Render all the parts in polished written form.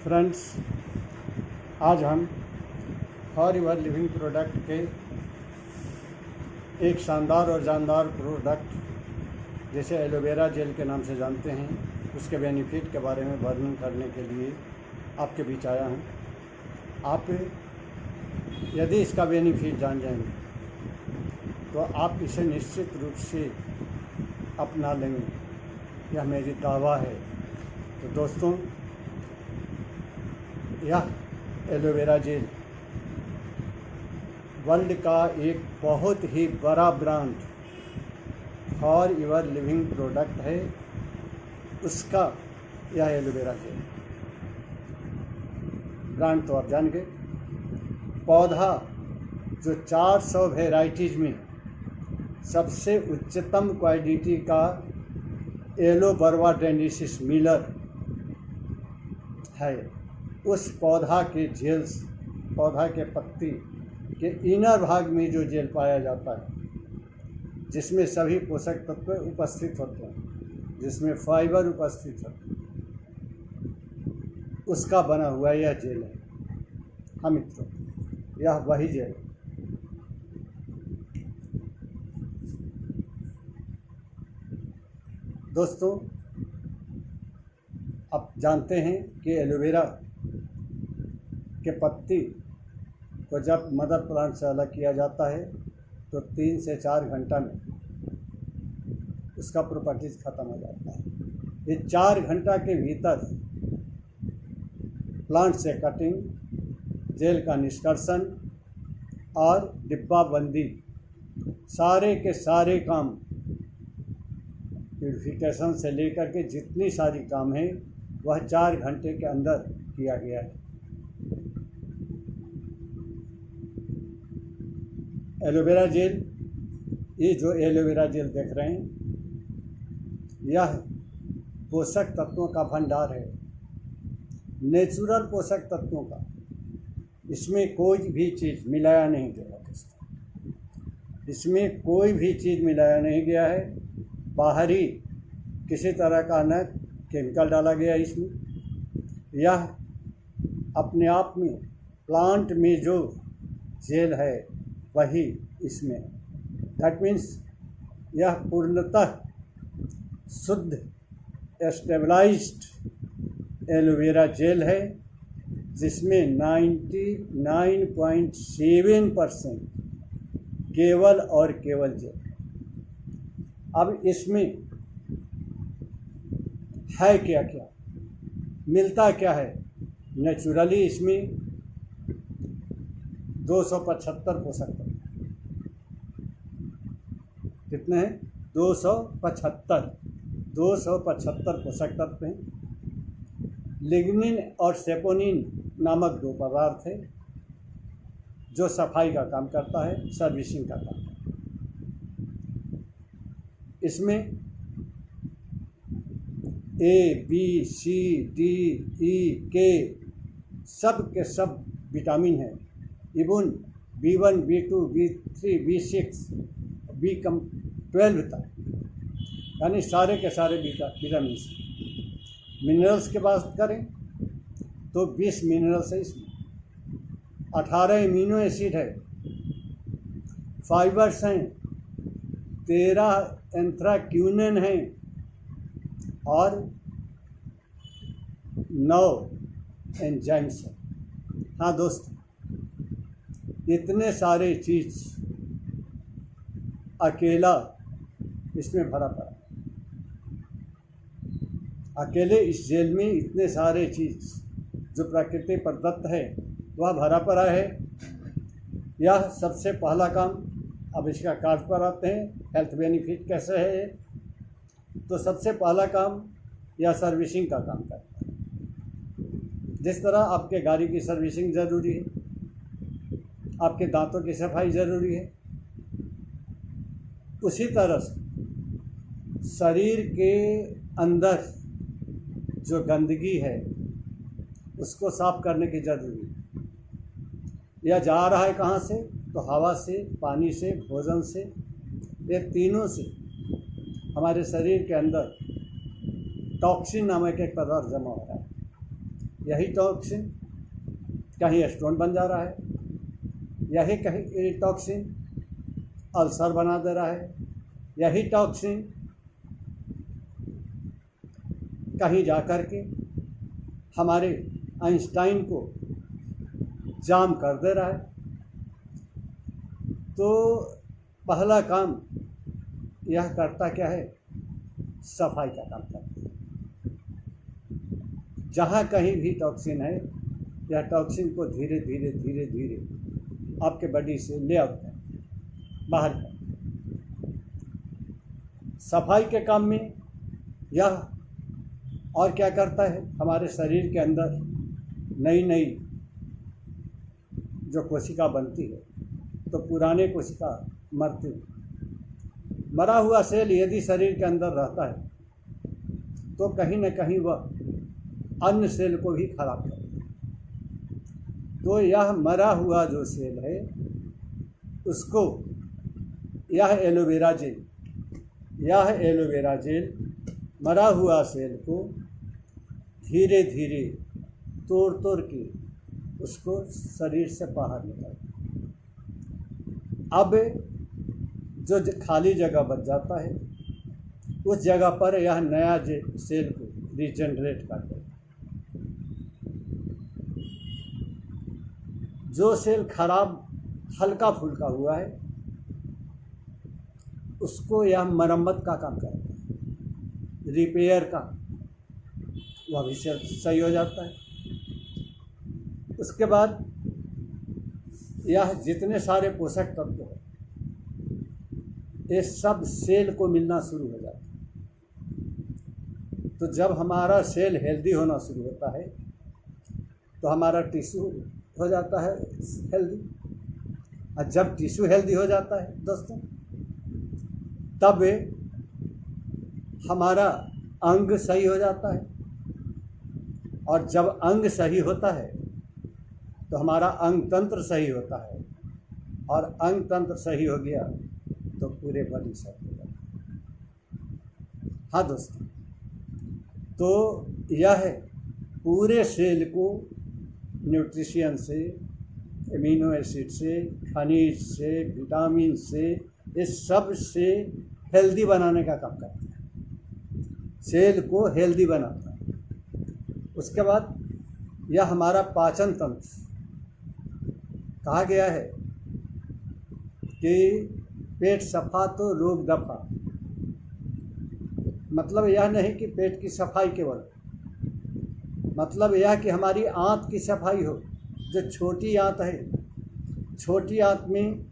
Friends, आज हम for your living product के एक शानदार और जानदार प्रोडक्ट जिसे एलोवेरा जेल के नाम से जानते हैं, उसके बेनिफिट के बारे में वर्णन करने के लिए आपके बीच आया हूँ। आप यदि इसका बेनिफिट जान जाएंगे तो आप इसे निश्चित रूप से अपना लेंगे, यह मेरी दावा है। तो दोस्तों, यह एलोवेरा जेल वर्ल्ड का एक बहुत ही बड़ा brand for your living product है, उसका यह एलोवेरा जेल ब्रांड तो आप जान गए। पौधा जो 400 वेराइटीज़ में सबसे उच्चतम क्वालिटी का एलोबर्बाडेंसिस मिलर है, उस पौधा के जेल्स, पौधा के पत्ती के इनर भाग में जो जेल पाया जाता है, जिसमें सभी पोषक तत्व उपस्थित होते हैं, जिसमें फाइबर उपस्थित होते हैं, उसका बना हुआ यह जेल है। हाँ मित्रों, यह वही जेल है। दोस्तों, आप जानते हैं कि एलोवेरा के पत्ती को जब मदर प्लांट से अलग किया जाता है तो 3 से 4 घंटा में उसका प्रॉपर्टीज ख़त्म हो जाता है। ये 4 घंटा के भीतर प्लांट से कटिंग, जेल का निष्कर्षण और डिब्बाबंदी, सारे के सारे काम, प्यूरिफिकेशन से लेकर के जितनी सारी काम है वह 4 घंटे के अंदर किया गया है। एलोवेरा जेल, ये जो एलोवेरा जेल देख रहे हैं, यह पोषक तत्वों का भंडार है, नेचुरल पोषक तत्वों का। इसमें कोई भी चीज़ मिलाया नहीं गया है, इसमें कोई भी चीज़ मिलाया नहीं गया है। बाहरी किसी तरह का न केमिकल डाला गया इसमें। यह अपने आप में प्लांट में जो जेल है वही इसमें, दैट मीन्स यह पूर्णतः शुद्ध स्टेबलाइज्ड एलोवेरा जेल है, जिसमें 99.7% केवल और केवल जेल। अब इसमें है क्या क्या, मिलता क्या है? नेचुरली इसमें 275 पोषक तत्व, कितने हैं? 275 पोषक तत्व हैं। लिग्निन और सेपोनिन नामक 2 पदार्थ है जो सफाई का काम करता है, सर्विसिंग का काम। इसमें A, B, C, D, E, K सब के सब विटामिन हैं। Even B1, B2, B3, B6, B12 तक, यानी सारे के सारे विटामिन। मिनरल्स की बात करें तो 20 मिनरल्स है इसमें, 18 इम्यूनो एसिड है, फाइबर्स हैं, 13 एंथ्राक्यूनिन हैं और 9 एंजाइम्स हैं। हाँ दोस्तों, इतने सारे चीज़ अकेला इसमें भरा पड़ा, अकेले इस जेल में इतने सारे चीज़ जो प्रकृति प्रदत्त है वह भरा पड़ा है। यह सबसे पहला काम। अब इसका कार्य पर आते हैं, हेल्थ बेनिफिट कैसे है। तो सबसे पहला काम यह सर्विसिंग का काम करता है। जिस तरह आपके गाड़ी की सर्विसिंग ज़रूरी है, आपके दांतों की सफाई ज़रूरी है, उसी तरह से शरीर के अंदर जो गंदगी है उसको साफ करने की ज़रूरी है। यह जा रहा है कहाँ से? तो हवा से, पानी से, भोजन से, ये तीनों से हमारे शरीर के अंदर टॉक्सिन नामक एक पदार्थ जमा हो रहा है। यही टॉक्सिन कहीं स्टोन बन जा रहा है, यही कहीं टॉक्सिन अल्सर बना दे रहा है, यही टॉक्सिन कहीं जा कर के हमारे आइंस्टाइन को जाम कर दे रहा है। तो पहला काम यह करता क्या है, सफाई का काम करता है। जहाँ कहीं भी टॉक्सिन है, यह टॉक्सिन को धीरे धीरे धीरे धीरे आपके बॉडी से ले आउट करता है, बाहर करता है। सफाई के काम में यह और क्या करता है, हमारे शरीर के अंदर नई नई जो कोशिका बनती है, तो पुराने कोशिका मरती है। मरा हुआ सेल यदि शरीर के अंदर रहता है तो कहीं न कहीं वह अन्य सेल को भी खराब करता है। तो यह मरा हुआ जो सेल है उसको यह एलोवेरा जेल मरा हुआ सेल को धीरे धीरे तोड़ के उसको शरीर से बाहर निकालता है। अब जो खाली जगह बच जाता है उस जगह पर यह नया सेल को रिजनरेट करता है। जो सेल खराब हल्का फुल्का हुआ है उसको यह मरम्मत का काम करता है, रिपेयर का, वह भी सही हो जाता है। उसके बाद यह जितने सारे पोषक तत्व हैं ये सब सेल को मिलना शुरू हो जाता है। तो जब हमारा सेल हेल्दी होना शुरू होता है तो हमारा टिश्यू हो जाता है हेल्दी, और जब टिश्यू हेल्दी हो जाता है दोस्तों, तब हमारा अंग सही हो जाता है, और जब अंग सही होता है तो हमारा अंग तंत्र सही होता है, और अंग तंत्र सही हो गया तो पूरे बॉडी सही हो जाता है। हाँ दोस्तों, तो यह पूरे सेल को न्यूट्रिशन से, एमिनो एसिड से, खनिज से, विटामिन से, इस सब से हेल्दी बनाने का काम करता है, सेल को हेल्दी बनाता है। उसके बाद यह हमारा पाचन तंत्र, कहा गया है कि पेट सफा तो रोग दफा। मतलब यह नहीं कि पेट की सफाई केवल, मतलब यह कि हमारी आंत की सफाई हो। जो छोटी आंत है, छोटी आंत में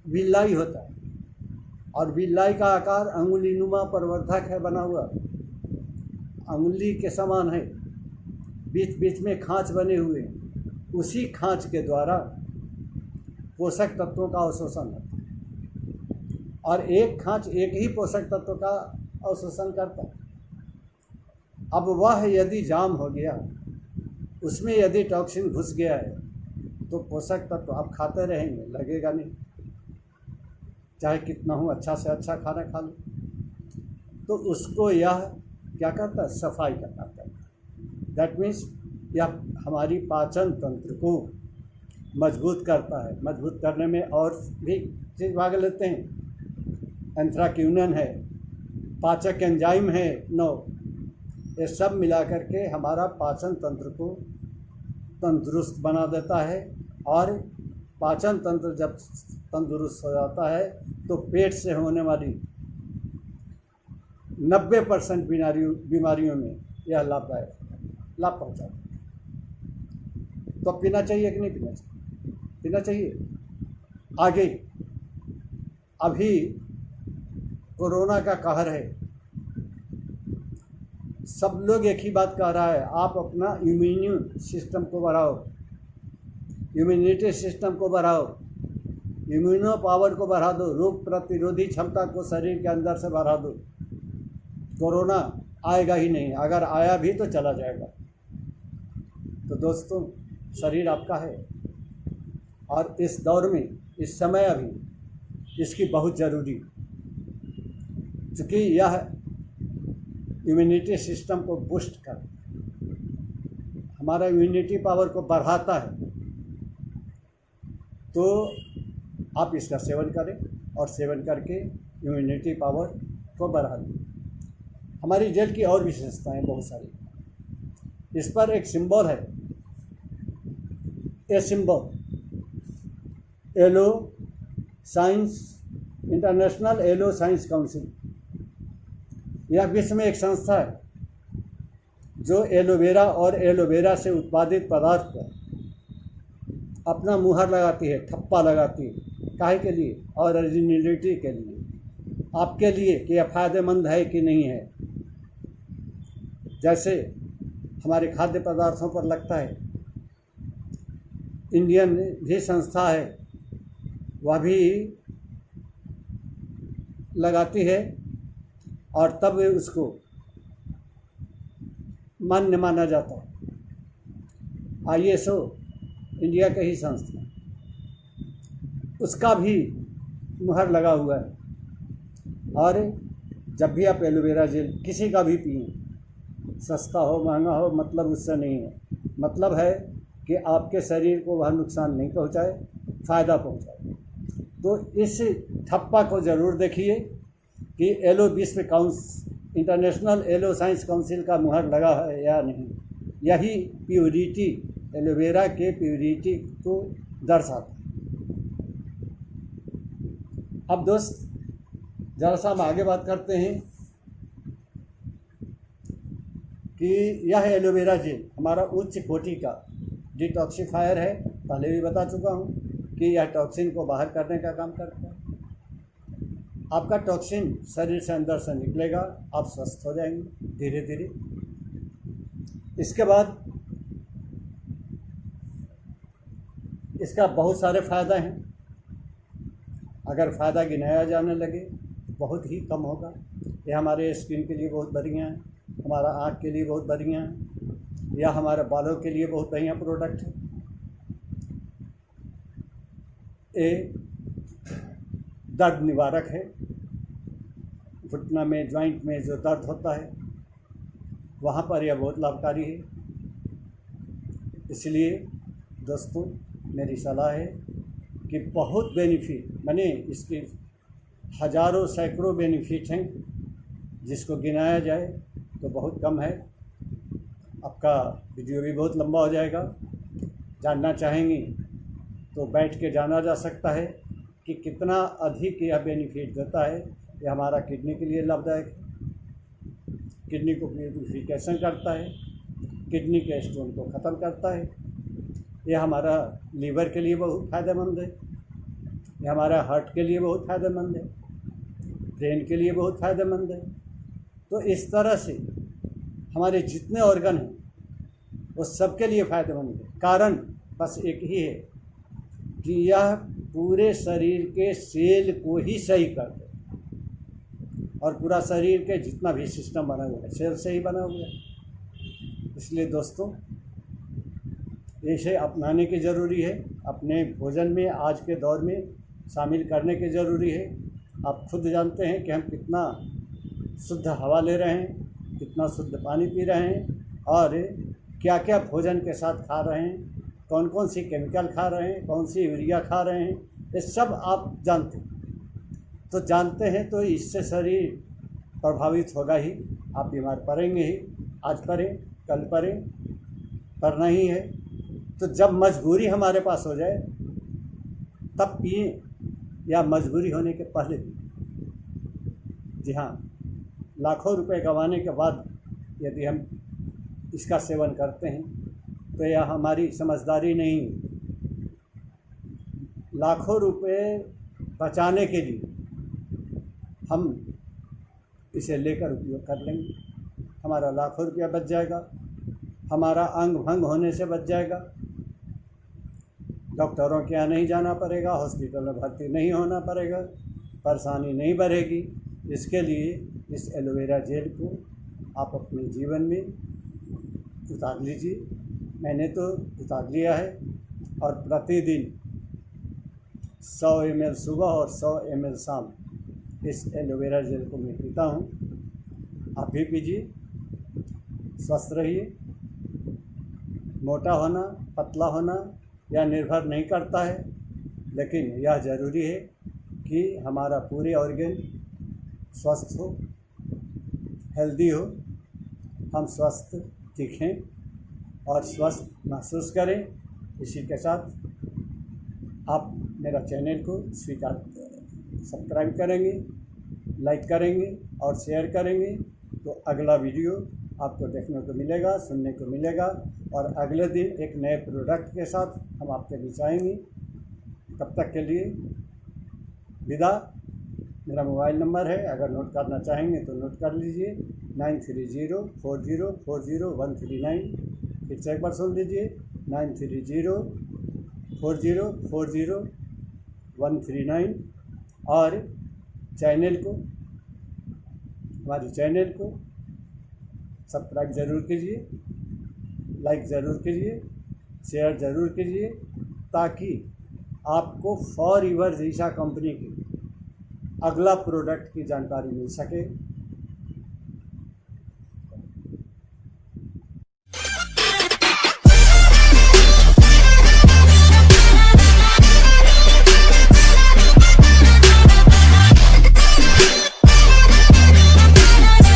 विलाई होता है, और विलाई का आकार अंगुलीनुमा प्रवर्धक है बना हुआ, अंगुली के समान है, बीच बीच में खांच बने हुए, उसी खांच के द्वारा पोषक तत्वों का अवशोषण होता है, और एक खांच एक ही पोषक तत्व का अवशोषण करता है। अब वह यदि जाम हो गया, उसमें यदि टॉक्सिन घुस गया है, तो पोषक तत्व आप खाते रहेंगे, लगेगा नहीं, चाहे कितना हो अच्छा से अच्छा खाना खा लो। तो उसको यह क्या करता है, सफाई का काम करता है। दैट मीन्स यह हमारी पाचन तंत्र को मजबूत करता है। मजबूत करने में और भी चीज़ भाग लेते हैं, एंथ्राक्यूनन है, पाचक एंजाइम है 9, ये सब मिला करके हमारा पाचन तंत्र को तंदुरुस्त बना देता है। और पाचन तंत्र जब तंदुरुस्त हो जाता है तो पेट से होने वाली 90% बीमारियों में यह लाभदायक लाभ पहुँचाता है। तो पीना चाहिए कि नहीं पीना चाहिए? पीना चाहिए। आगे अभी कोरोना का कहर है, सब लोग एक ही बात कह रहा है, आप अपना इम्यून सिस्टम को बढ़ाओ, इम्यूनिटी सिस्टम को बढ़ाओ, इम्यूनो पावर को बढ़ा दो, रोग प्रतिरोधी क्षमता को शरीर के अंदर से बढ़ा दो। कोरोना आएगा ही नहीं, अगर आया भी तो चला जाएगा। तो दोस्तों, शरीर आपका है, और इस दौर में, इस समय अभी इसकी बहुत ज़रूरी, क्योंकि यह इम्यूनिटी सिस्टम को बूस्ट कर, हमारा इम्यूनिटी पावर को बढ़ाता है, तो आप इसका सेवन करें और सेवन करके इम्यूनिटी पावर को बढ़ा दें। हमारी जेल की और विशेषताएं बहुत सारी। इस पर एक सिंबल है, a symbol aloe science international aloe science council. यह विश्व में एक संस्था है जो एलोवेरा और एलोवेरा से उत्पादित पदार्थ पर अपना मुहर लगाती है, ठप्पा लगाती है। काहे के लिए? और ओरिजिनलिटी के लिए, आपके लिए कि यह फ़ायदेमंद है कि नहीं है। जैसे हमारे खाद्य पदार्थों पर लगता है, इंडियन भी संस्था है, वह भी लगाती है और तब उसको मान्य माना जाता है। ISO इंडिया के ही संस्था, उसका भी मुहर लगा हुआ है। और जब भी आप एलोवेरा जेल किसी का भी पिए, सस्ता हो महंगा हो, मतलब उससे नहीं है। मतलब है कि आपके शरीर को वह नुकसान नहीं पहुंचाए, फ़ायदा पहुंचाए। तो इस ठप्पा को ज़रूर देखिए कि एलो विश्व इंटरनेशनल एलो साइंस काउंसिल का मुहर लगा है या नहीं। यही प्योरिटी, एलोवेरा के प्योरिटी को दर्शाता है। अब दोस्त ज़रा सा हम आगे बात करते हैं कि यह एलोवेरा जेल हमारा उच्च कोटि का डिटॉक्सिफायर है। पहले भी बता चुका हूँ कि यह टॉक्सिन को बाहर करने का काम करता है। आपका टॉक्सिन शरीर से अंदर से निकलेगा, आप स्वस्थ हो जाएंगे धीरे धीरे। इसके बाद इसका बहुत सारे फ़ायदे हैं। अगर फ़ायदा गिनाया जाने लगे बहुत ही कम होगा। ये हमारे स्किन के लिए बहुत बढ़िया है, हमारा आँख के लिए बहुत बढ़िया है, या हमारे बालों के लिए बहुत बढ़िया प्रोडक्ट है। ये दर्द निवारक है। घुटना में, जॉइंट में जो दर्द होता है वहाँ पर यह बहुत लाभकारी है। इसलिए दोस्तों मेरी सलाह है कि बहुत बेनिफिट, माने इसके हज़ारों सैकड़ों बेनिफिट हैं, जिसको गिनाया जाए तो बहुत कम है। आपका वीडियो भी बहुत लंबा हो जाएगा। जानना चाहेंगी तो बैठ के जाना जा सकता है कि कितना अधिक यह बेनिफिट देता है। यह हमारा किडनी के लिए लाभदायक है, किडनी को प्यूरिफिकेशन करता है, किडनी के स्टोन को ख़त्म करता है। यह हमारा लीवर के लिए बहुत फ़ायदेमंद है, यह हमारा हार्ट के लिए बहुत फ़ायदेमंद है, ब्रेन के लिए बहुत फ़ायदेमंद है। तो इस तरह से हमारे जितने ऑर्गन हैं वो सबके लिए फ़ायदेमंद है। कारण बस एक ही है कि यह पूरे शरीर के सेल को ही सही कर दे, और पूरा शरीर के जितना भी सिस्टम बना हुआ है सेल से ही बना हुआ है। इसलिए दोस्तों इसे अपनाने की ज़रूरी है, अपने भोजन में आज के दौर में शामिल करने की ज़रूरी है। आप खुद जानते हैं कि हम कितना शुद्ध हवा ले रहे हैं, कितना शुद्ध पानी पी रहे हैं, और क्या क्या भोजन के साथ खा रहे हैं, कौन कौन सी केमिकल खा रहे हैं, कौन सी यूरिया खा रहे हैं, ये सब आप जानते हैं। तो जानते हैं तो इससे शरीर प्रभावित होगा ही, आप बीमार पड़ेंगे ही। आज पड़ें कल पड़ें, पड़ना ही है। तो जब मजबूरी हमारे पास हो जाए तब पिए, या मजबूरी होने के पहले पिए। जी हाँ, लाखों रुपए गंवाने के बाद यदि हम इसका सेवन करते हैं तो यह हमारी समझदारी नहीं। लाखों रुपए बचाने के लिए हम इसे लेकर उपयोग कर लेंगे, हमारा लाखों रुपया बच जाएगा, हमारा अंग भंग होने से बच जाएगा, डॉक्टरों के यहाँ नहीं जाना पड़ेगा, हॉस्पिटल में भर्ती नहीं होना पड़ेगा, परेशानी नहीं बढ़ेगी। इसके लिए इस एलोवेरा जेल को आप अपने जीवन में उतार लीजिए। मैंने तो उतार लिया है, और प्रतिदिन 100 ml सुबह और 100 ml शाम इस एलोवेरा जेल को मैं पीता हूँ। आप भी पीजिए, स्वस्थ रहिए। मोटा होना, पतला होना या निर्भर नहीं करता है, लेकिन यह ज़रूरी है कि हमारा पूरे ऑर्गन स्वस्थ हो, हेल्दी हो, हम स्वस्थ दिखें और स्वस्थ महसूस करें। इसी के साथ आप मेरा चैनल को सब्सक्राइब करेंगे, लाइक करेंगे और शेयर करेंगे तो अगला वीडियो आपको देखने को मिलेगा, सुनने को मिलेगा और अगले दिन एक नए प्रोडक्ट के साथ हम आपके बीच आएंगे। तब तक के लिए विदा। मेरा मोबाइल नंबर है, अगर नोट करना चाहेंगे तो नोट कर लीजिए, 9304040139। फिर से एक बार सुन लीजिए, 9304040139। और हमारे चैनल को सब्सक्राइब ज़रूर कीजिए, लाइक ज़रूर कीजिए, शेयर ज़रूर कीजिए, ताकि आपको फॉर एवर ईशा कंपनी की अगला प्रोडक्ट की जानकारी मिल सके।